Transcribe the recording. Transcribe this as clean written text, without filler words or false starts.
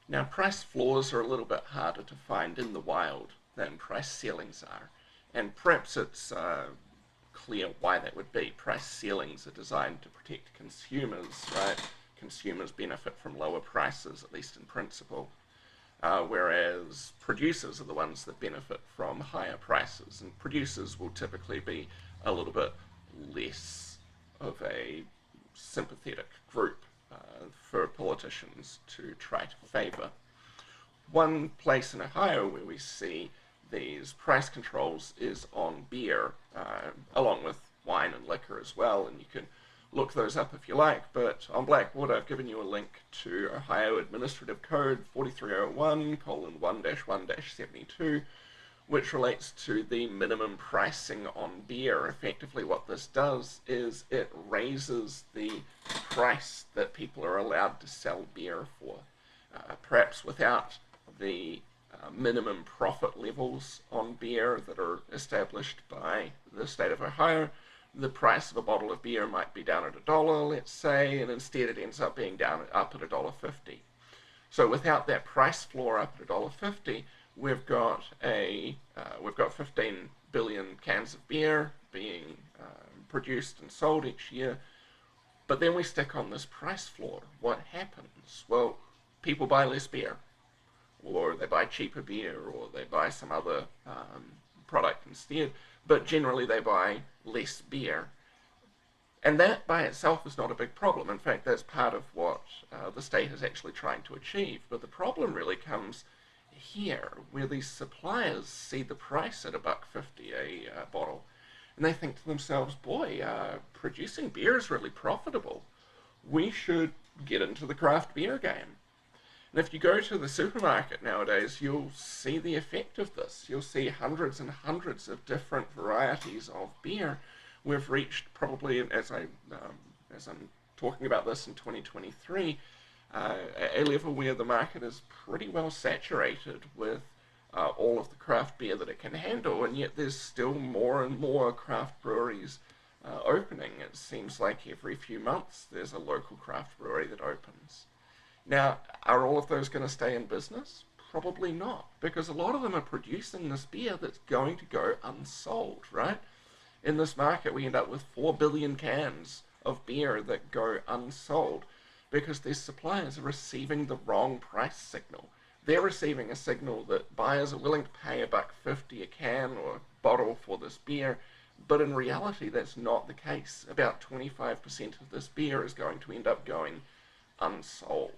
Now, price floors are a little bit harder to find in the wild than price ceilings are, and perhaps it's clear why that would be. Price ceilings are designed to protect consumers, right? Consumers benefit from lower prices, at least in principle, whereas producers are the ones that benefit from higher prices, and producers will typically be a little bit less of a sympathetic group for politicians to try to favour. One place in Ohio where we see these price controls is on beer, along with wine and liquor as well, and you can look those up if you like. But on Blackwater, I've given you a link to Ohio Administrative Code 4301 colon 1-1-72, which relates to the minimum pricing on beer. Effectively, what this does is it raises the price that people are allowed to sell beer for, perhaps without the minimum profit levels on beer that are established by the state of Ohio. The price of a bottle of beer might be down at $1, let's say, and instead it ends up being up at $1.50. So without that price floor up at $1.50, we've got 15 billion cans of beer being produced and sold each year. But then we stick on this price floor. What happens? Well, people buy less beer, or they buy cheaper beer, or they buy some other product instead, but generally they buy less beer. And that by itself is not a big problem. In fact, that's part of what the state is actually trying to achieve. But the problem really comes here, where these suppliers see the price at $1.50 a bottle, and they think to themselves, boy, producing beer is really profitable. We should get into the craft beer game. And if you go to the supermarket nowadays, you'll see the effect of this. You'll see hundreds and hundreds of different varieties of beer. We've reached probably, as I'm talking about this in 2023, a level where the market is pretty well saturated with all of the craft beer that it can handle, and yet there's still more and more craft breweries opening. It seems like every few months there's a local craft brewery that opens. Now, are all of those going to stay in business? Probably not, because a lot of them are producing this beer that's going to go unsold, right? In this market, we end up with 4 billion cans of beer that go unsold because these suppliers are receiving the wrong price signal. They're receiving a signal that buyers are willing to pay $1.50 a can or a bottle for this beer, but in reality, that's not the case. About 25% of this beer is going to end up going unsold.